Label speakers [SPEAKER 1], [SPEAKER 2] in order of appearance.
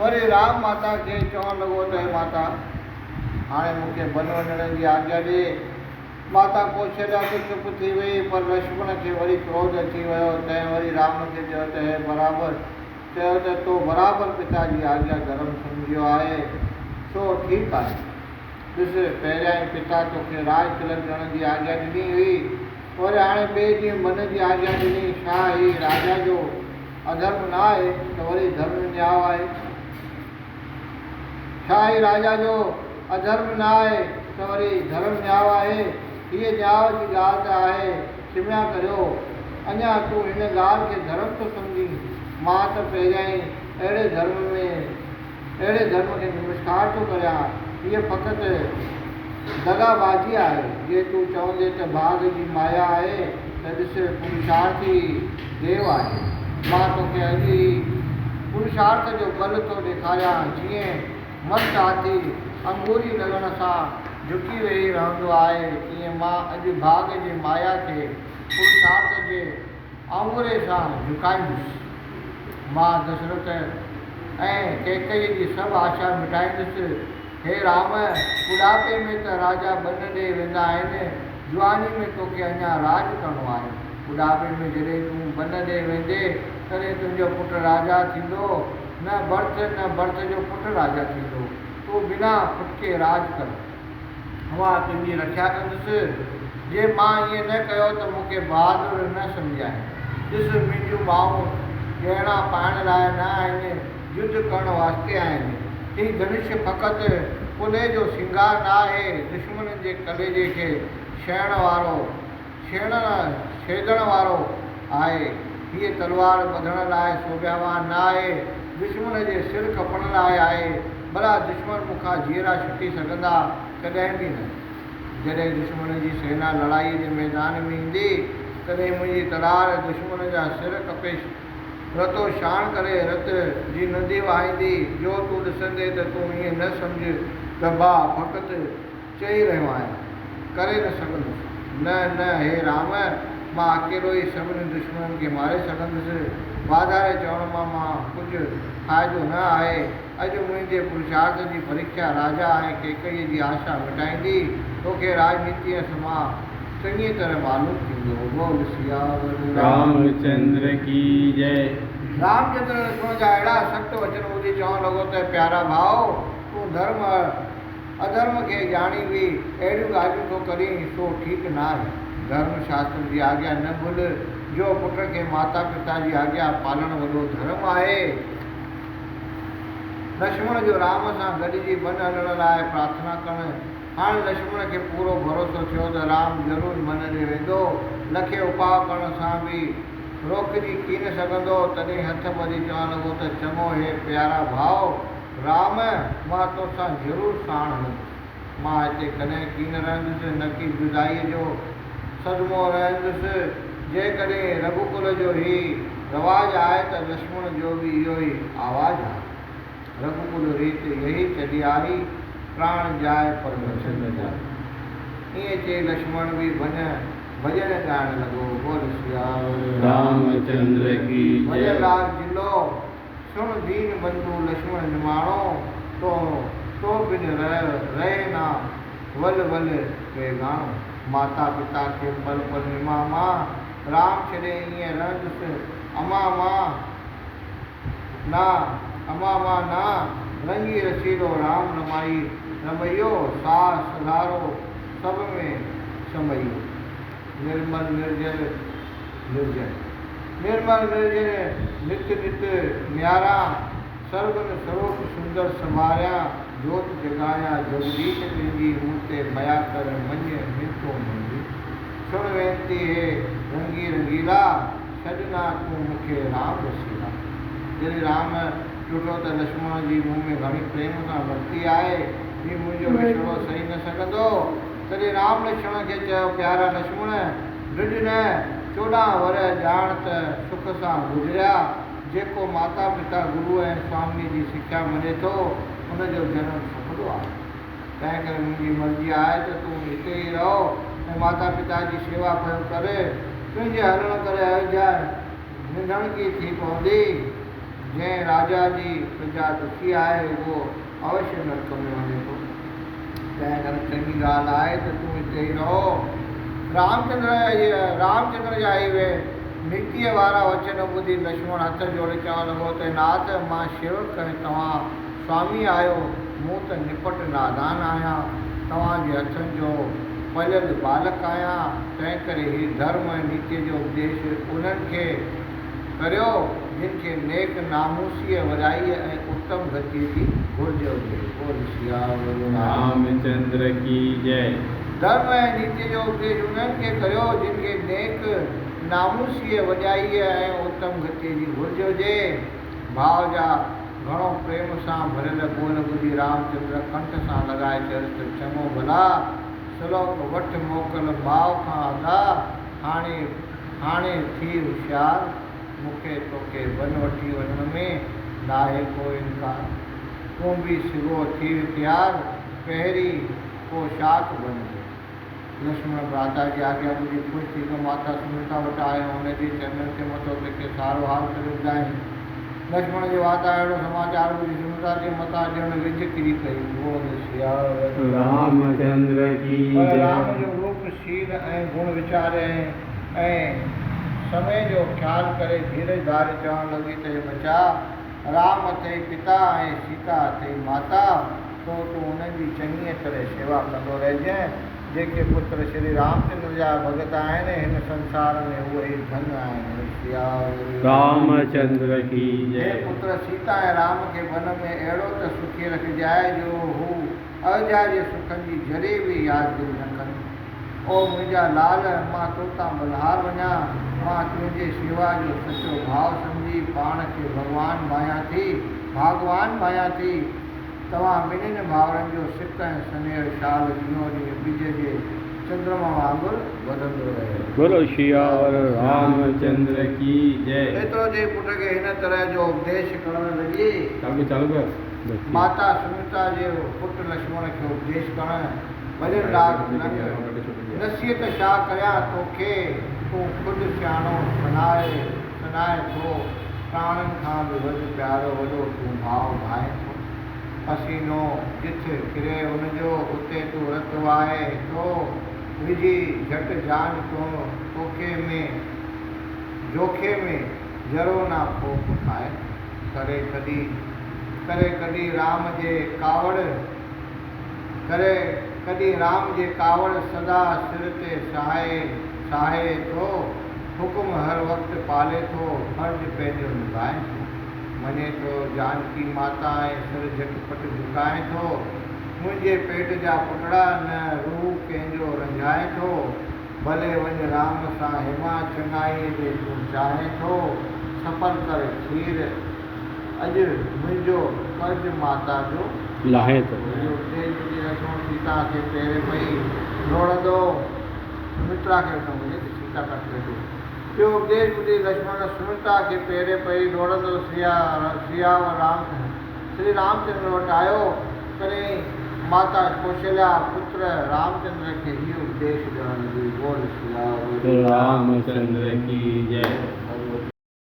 [SPEAKER 1] वरी राम माता खे चवणु लॻो त हे माता हाणे मूंखे वन वञण जी आज्ञा ॾे। माता कौशल्या खे चुप थी वई, पर लक्ष्मण खे वरी क्रोध अची वियो। तंहिं वरी राम खे चयो त हे बराबरि चयो त तो बराबरि पिता जी आज्ञा धर्म सम्झियो आहे, सो ठीकु आहे। ॾिस, पहिरियां ई पिता तोखे राज तिलक ॾियण जी आज्ञा ॾिनी हुई, वरी हाणे ॿिए ॾींहुं मन जी आज्ञा ॾिनी। छा ही राजा जो अधर्म न आहे त वरी धर्म न्याव आहे? छा ही राजा जो अधर्म न आहे त वरी धर्म न्याव आहे? हीअ न्याव जी ॻाल्हि त आहे, क्षम्या करियो। अञा तूं हिन ॻाल्हि खे धर्म थो सम्झी? मां त पहिरियां ई अहिड़े धर्म खे नमस्कार थो करियां। हीअ फ़क़ति दगाबाज़ी आहे। जे तूं चवंदे त भाग जी माया आहे त ॾिस, पुरुषार्थी देव आहे। मां तोखे अॼु ई पुरुषार्थ जो बल थो ॾेखारियां। जीअं मस्त हाथी अंगूरी लॻण सां झुकी वेही रहंदो आहे, तीअं मां अॼु भाग जी माया खे पुरुषार्थ जे आङुरे सां झुकाईंदुसि। मां दशरथ ऐं कैकई जी सभु आशा मिटाईंदुसि। हे राम, ॿुढापे में त राजा वन ॾे वेंदा आहिनि, जवानी में तोखे अञा राज करिणो आहे। ॿुढापे में जॾहिं तूं वन ॾे वेंदे तॾहिं तुंहिंजो पुटु राजा थींदो। न भर्त जो पुटु राजा थींदो। तूं बिना फुटके राज कर, मां तुंहिंजी रक्षा कंदुसि। जे मां ईअं न कयो त मूंखे बहादुर न सम्झाए। ॾिस, मुंहिंजूं माऊं गहना पाइण लाइ न आहिनि, युद्ध करण वास्ते आहिनि। हीउ धनुष फ़क़ति पुले जो श्रंगार न आहे, दुश्मन जे कलेजे खे छेदण वारो आहे। हीअ तलवार ॿधण लाइ सोभियावान न आहे, दुश्मन जे सिर कपण लाइ आहे। भला दुश्मन मूंखां जीअरा छुटी सघंदा? कॾहिं बि न। जॾहिं दुश्मन जी सेना लड़ाईअ जे मैदान में ईंदी तॾहिं मुंहिंजी तलवार दुश्मन जा सिर कपे रतो शान करे रत जी नदी वहाईंदी। जो तूं ॾिसंदे त तूं ईअं न सम्झ त भाउ फ़क़ति चई रहियो आहियां, करे न सघंदुसि। न हे राम, मां अकेलो ई सभिनी दुश्मननि खे मारे सघंदुसि। वाधारे चवण मां कुझु फ़ाइदो न आहे। अॼु मुंहिंजे पुरुषार्थ जी परीक्षा राजा ऐं कैकईअ जी आशा मिटाईंदी। तोखे राजनीतिअ मां चङी तरह मालूम थींदो। बोल सियावर
[SPEAKER 2] रामचंद्र की जय।
[SPEAKER 1] रामचंद्र लक्ष्मण जा अहिड़ा सख़्तु वचन ॿुधी चवणु लॻो त प्यारा भाउ, तूं धर्म अधर्म खे ॼाणी बि अहिड़ियूं ॻाल्हियूं थो करीं, सो ठीकु न आहे। धर्म शास्त्र जी आज्ञा न भुल। जो पुट खे माता पिता जी आज्ञा पालण वॾो धर्म आहे। लक्ष्मण जो राम सां गॾिजी वन हलण लाइ प्रार्थना करणु। हाणे लक्ष्मण खे पूरो भरोसो थियो त राम ज़रूरु मन ॾे वेंदो। लखे उपाउ करण सां बि रोकजी थी न सघंदो। तॾहिं हथ ॿधी चवणु लॻो त चङो हे प्यारा भाउ राम, मां तोसां ज़रूरु साण हलंदुसि। मां हिते कॾहिं कीन रहंदुसि, न की जुदाईअ जो सदमो रहंदुसि। जेकॾहिं रघुकुल जो ही रवाजु आहे त लक्ष्मण जो बि इहो ई आवाज़ु आहे। रघुकुल रीत यही चली आई, प्राण जाए पर वचन न जाए। ईअं चई लक्ष्मण बि भॼन ॻाइण लॻो। बोल सियावर
[SPEAKER 2] रामचंद्र की
[SPEAKER 1] भॼन राग जिलो सुण दीन बंधु लक्ष्मण निमाणो, तो बिन रहे ना वल बेगाणो। माता पिता खे पल पल निमा मां राम छॾे ईअं रहंदुसि। अमा मां ना रंगी रसीलो राम रमैयो, सास सधारो सभ में समैयो। निर्मल निर्जन नित नित न्यारा, सर्वन स्वरूप सुंदर समारिया। जोत जगाया जगदीश तुंहिंजी, मूर्ते मया कर मञ मिठो मंझि। सुण वेंती हे रंगी रंगीला, छॾना तूं मूंखे राम रसीला। जॾहिं राम ॾिठो त लक्ष्मण जी मुंहं में घणी प्रेम सां भक्ति आहे, ही मुंहिंजो विछड़ो सही न सघंदो। तॾहिं राम लक्ष्मण खे चयो, प्यारा लक्ष्मण, ड्रिज न 14 वर ॼाण त सुख सां गुज़रिया। जेको माता पिता गुरू ऐं स्वामी जी सिख्या मञे थो उनजो जनम सफलो आहे। तंहिं करे मुंहिंजी मर्ज़ी आहे त तूं हिते ई रहो ऐं माता पिता जी शेवा पियो करे। तुंहिंजे हलण करे अयोध्या निधणकी थी पवंदी। जंहिं राजा जी प्रजा दुखी आहे उहो अवश्य नरक में वञे थो। तंहिं करे चङी ॻाल्हि आहे त तूं हिते ई रहो। रामचंद्र जा इहे नीतीअ वारा वचन ॿुधी लक्ष्मण हथ जोड़े चवणु लॻो त नाथ, मां शेवक ऐं तव्हां स्वामी आहियो, मूं त निपट नादान आहियां, तव्हांजे हथनि जो पलियल बालक आहियां। तंहिं करे हीउ धर्म ऐं नीतीअ जो उपदेश उन्हनि खे करियो जिन खे नेक नामूसीअ वॾाई ऐं उत्तम गति जी घुर्ज हुजे। बोल सियावर
[SPEAKER 2] रामचंद्र की जय।
[SPEAKER 1] धर्म ऐं नीति जो उपदेश उन्हनि खे करियो जिन खे नेक नामूसीअ वॾाई ऐं उत्तम गति जी घुर्ज हुजे। भाव जा घणो प्रेम सां भरियल ॿोल ॿुधी रामचंद्र कंठ सां लॻाए चयुसि त चङो भला सलोक वठ मोकल भाव खां अदा, हाणे थी होशियार, मूंखे तोखे वन वठी वञण में नाहे को इनकार। तूं बि सिगो थी तयार, पहिरीं पोशाक बणिजे। लक्ष्मण भ्राता जी आज्ञा ॿुधी ख़ुशि थी करे माता सुमित्रा वटि आयो। हुनजे चरणनि ते मथो टेके सारो हाल करे ॿुधाईं। लक्ष्मण जे वाता अहिड़ो समाचार ॿुधी सुमित्रा जे मथां ॼण विझ किरी पई। बोल सियावर
[SPEAKER 2] रामचंद्र की
[SPEAKER 1] पर राम
[SPEAKER 2] जय।
[SPEAKER 1] जो रूप शील ऐं गुण वीचारे ऐं समय जो ख़्यालु करे धीरज धारे चवणु लॻी त हे बचा, राम अथई पिता ऐं सीता अथई माता, तो तूं उन्हनि जी चङीअ तरह शेवा कंदो रहिजांइ। जेके पुत्र श्री रामचंद्र जा भॻत आहिनि हिन संसार में उहे ई धन आहिनि।
[SPEAKER 2] रामचंद्र की
[SPEAKER 1] हे
[SPEAKER 2] जय।
[SPEAKER 1] पुत्र सीता ऐं राम खे वन में अहिड़ो त सुखी रखजाए जो हू अयोध्या जे सुखनि जी जॾहिं बि यादगिरी न कनि। ओ मुंहिंजा लाल, मां तोतां बलहार वञा, मां तुंहिंजे शेवा जो सचो भाव सम्झी पाण खे भगवान भायां थी। तव्हां ॿिन्हिनि भाउरनि जो सिक ऐं स्नेह शाल ॾींहों ॾींहुं ॿिज जे चंद्रमा वांगुरु वधंदो रहे।
[SPEAKER 2] बोलो सियावर रामचंद्र की जय।
[SPEAKER 1] एतिरो जे पुट खे हिन तरह जो उपदेश करणु लॻी।
[SPEAKER 2] चालू कर।
[SPEAKER 1] माता सुमित्रा जे पुट लक्ष्मण खे उपदेश करणु वॾनि राग नसीहत छा करियां तोखे, तूं ख़ुदि सियाणो सनाए थो, प्राणनि खां बि वधि प्यारो वॾो तूं भाव भाए थो। पसीनो जिथे किरे उनजो उते तूं रत वाहे थो, विझी झटि जान जोखे में जरो ना खोप खाए। करे कॾहिं राम जे कावड़ सदा सिर ते साहे थो, हुकुम हर वक़्तु पाले थो, फर्ज़ पंहिंजो निभाए थो। मञे थो जानकी माता ऐं सिर झटपट झुकाए थो, मुंहिंजे पेट जा पुटड़ा न रूह कंहिंजो रंझाए थो। भले वञ राम सां हिमा चङाईअ जे तूं चाहे थो, सफ़र कर खीर अॼु मुंहिंजो कर्ज माता जो
[SPEAKER 2] लाहे थो।
[SPEAKER 1] लक्ष्मण सीता खे पेरे पई दौड़ंदो, सुमित्रा खे सीता कटे थो। ॿियो उपदेश ॿुधी लक्ष्मण सुमित्रा खे पेरे पई दौड़ंदो श्री रामचंद्र वटि आयो। तॾहिं माता कौशल्या पुत्र रामचंद्र खे हीउ उपदेश ॾियणु लॻी। बोल सियावर
[SPEAKER 2] रामचंद्र की जय।